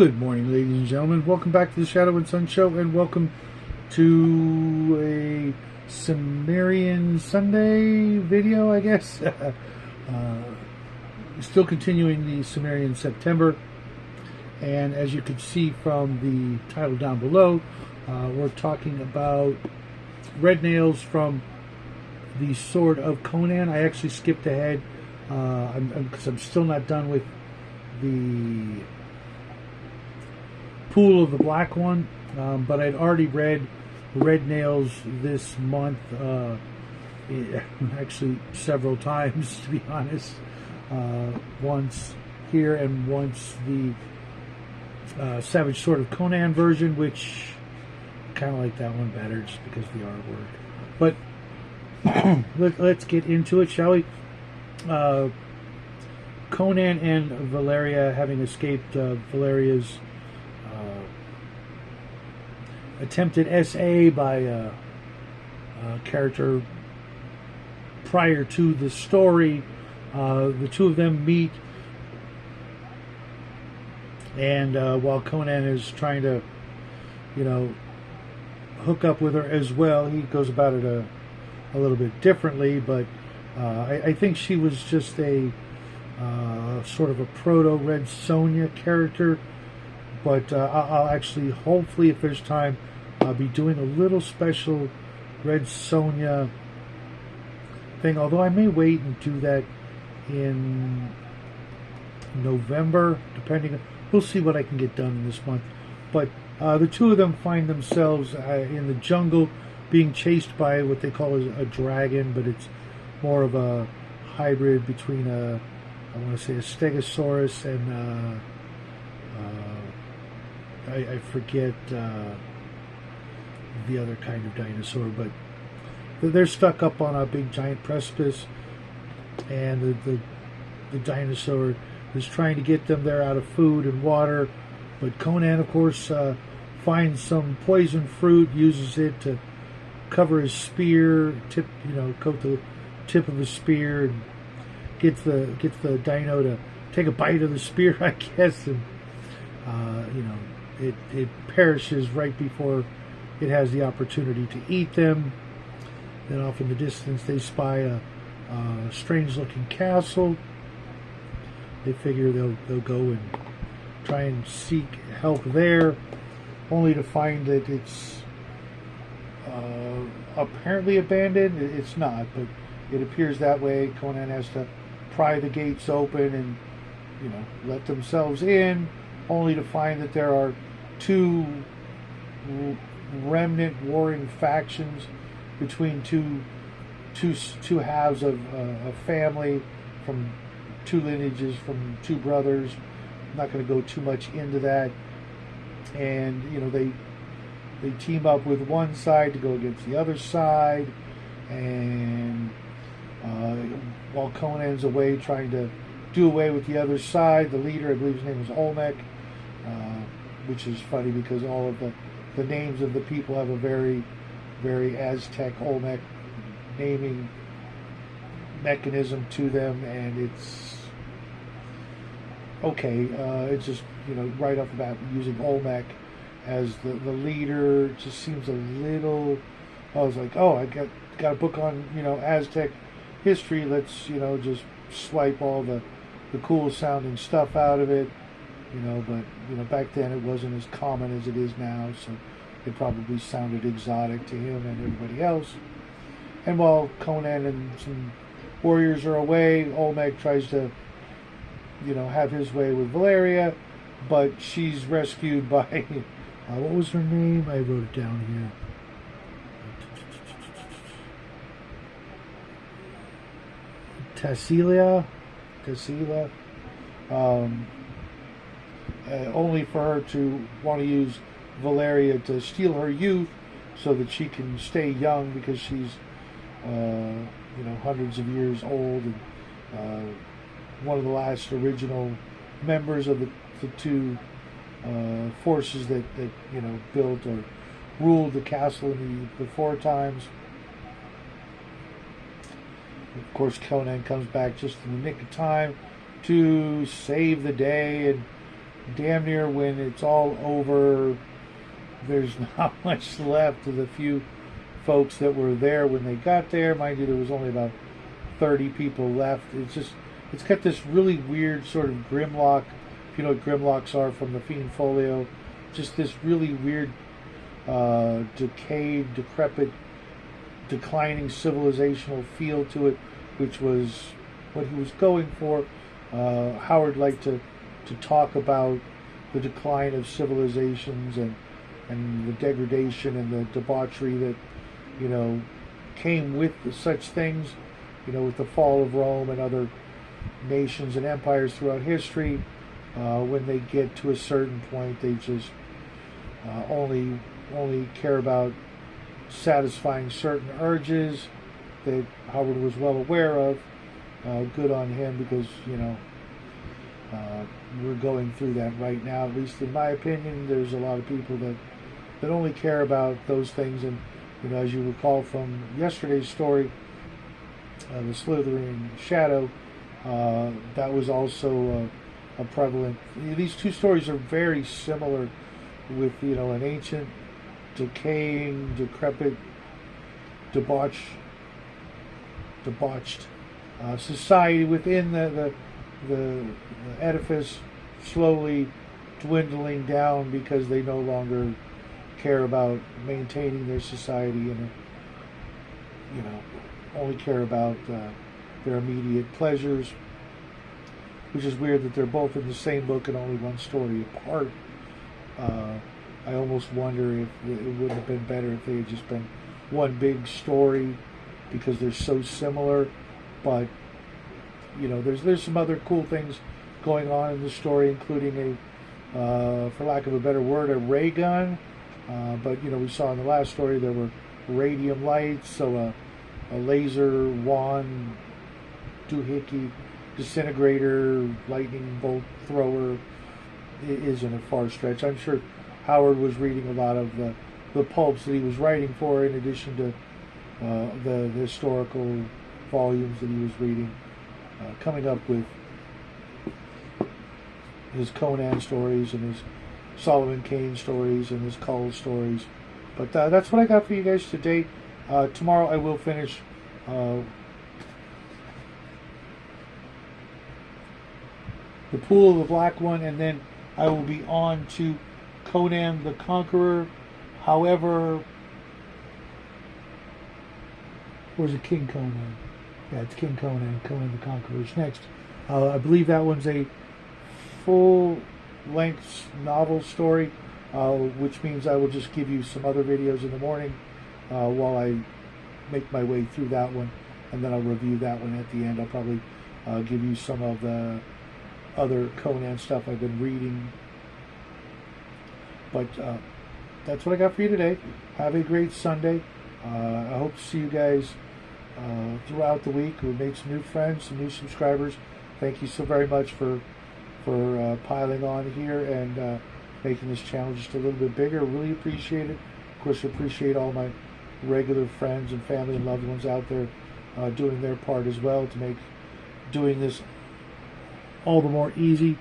Good morning, ladies and gentlemen. Welcome back to the Shadow and Sun Show, and welcome to a Cimmerian Sunday video, I guess. Still continuing the Cimmerian September, and as you can see from the title down below, we're talking about red nails from the Sword of Conan. I actually skipped ahead because I'm still not done with the Pool of the Black One, but I'd already read Red Nails this month, actually several times, to be honest. Once here and once the Savage Sword of Conan version, which I kind of like that one better just because of the artwork. But let's get into it, shall we? Conan and Valeria, having escaped Valeria's attempted SA by a character prior to the story, the two of them meet, and while Conan is trying to, hook up with her as well, he goes about it a little bit differently, but I think she was just a sort of a proto-Red Sonja character. But I'll actually, hopefully, if there's time, I'll be doing a little special Red Sonja thing. Although I may wait and do that in November, depending. We'll see what I can get done in this month. But the two of them find themselves in the jungle, being chased by what they call a dragon, but it's more of a hybrid between I want to say a Stegosaurus and I forget the other kind of dinosaur, but they're stuck up on a big giant precipice, and the dinosaur is trying to get them there out of food and water. But Conan, of course, finds some poison fruit, uses it to cover his spear, coat the tip of his spear, and gets the dino to take a bite of the spear, I guess, and it perishes right before it has the opportunity to eat them. Then off in the distance they spy a strange-looking castle. They figure they'll go and try and seek help there, only to find that it's apparently abandoned. It's not, but it appears that way. Conan has to pry the gates open and let themselves in, only to find that there are two remnant warring factions between two halves of a family, from two lineages, from two brothers. I'm not going to go too much into that. And they team up with one side to go against the other side, and while Conan's away trying to do away with the other side, the leader, I believe his name was Olmec, which is funny because all of the names of the people have a very, very Aztec Olmec naming mechanism to them, and it's okay. It's just, right off the bat, using Olmec as the leader just seems a little. I was like, oh, I got a book on Aztec history. Let's just swipe all the cool sounding stuff out of it. But back then it wasn't as common as it is now, so it probably sounded exotic to him and everybody else. And while Conan and some warriors are away, Olmec tries to, have his way with Valeria, but she's rescued by, what was her name? I wrote it down here. Tassila, only for her to want to use Valeria to steal her youth so that she can stay young, because she's hundreds of years old, and one of the last original members of the two forces that built or ruled the castle in the before times. Of course, Conan comes back just in the nick of time to save the day and damn near when it's all over, there's not much left of the few folks that were there when they got there. Mind you, there was only about 30 people left. It's got this really weird sort of Grimlock, if you know what Grimlocks are from the Fiend Folio, just this really weird, decayed, decrepit, declining civilizational feel to it, which was what he was going for. Howard liked to talk about the decline of civilizations and the degradation and the debauchery that, you know, came with such things, you know, with the fall of Rome and other nations and empires throughout history. When they get to a certain point, they just only care about satisfying certain urges that Howard was well aware of. Good on him, because, you know, we're going through that right now. At least in my opinion, there's a lot of people that only care about those things. And, you know, as you recall from yesterday's story, the Slithering Shadow, that was also a prevalent. These two stories are very similar, with, you know, an ancient, decaying, decrepit, debauched society within the edifice, slowly dwindling down because they no longer care about maintaining their society, and, you know, only care about their immediate pleasures, which is weird that they're both in the same book and only one story apart. I almost wonder if it wouldn't have been better if they had just been one big story, because they're so similar. But, you know, there's some other cool things going on in the story, including for lack of a better word, a ray gun. But, you know, we saw in the last story there were radium lights, so a laser wand, doohickey, disintegrator, lightning bolt thrower isn't a far stretch. I'm sure Howard was reading a lot of the pulps that he was writing for, in addition to the historical volumes that he was reading, coming up with his Conan stories and his Solomon Kane stories and his Cull stories. But that's what I got for you guys today. Tomorrow I will finish the Pool of the Black One, and then I will be on to Conan the Conqueror. However, where's it? King Conan? Yeah, it's King Conan. Conan the Conqueror is next. I believe that one's a full-length novel story, which means I will just give you some other videos in the morning while I make my way through that one, and then I'll review that one at the end. I'll probably give you some of the other Conan stuff I've been reading. But that's what I got for you today. Have a great Sunday. I hope to see you guys throughout the week. We've made some new friends, some new subscribers. Thank you so very much for piling on here and making this channel just a little bit bigger. Really appreciate it. Of course, I appreciate all my regular friends and family and loved ones out there doing their part as well to make doing this all the more easy.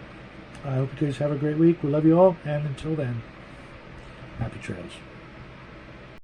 I hope you guys have a great week. We love you all, and until then, happy trails.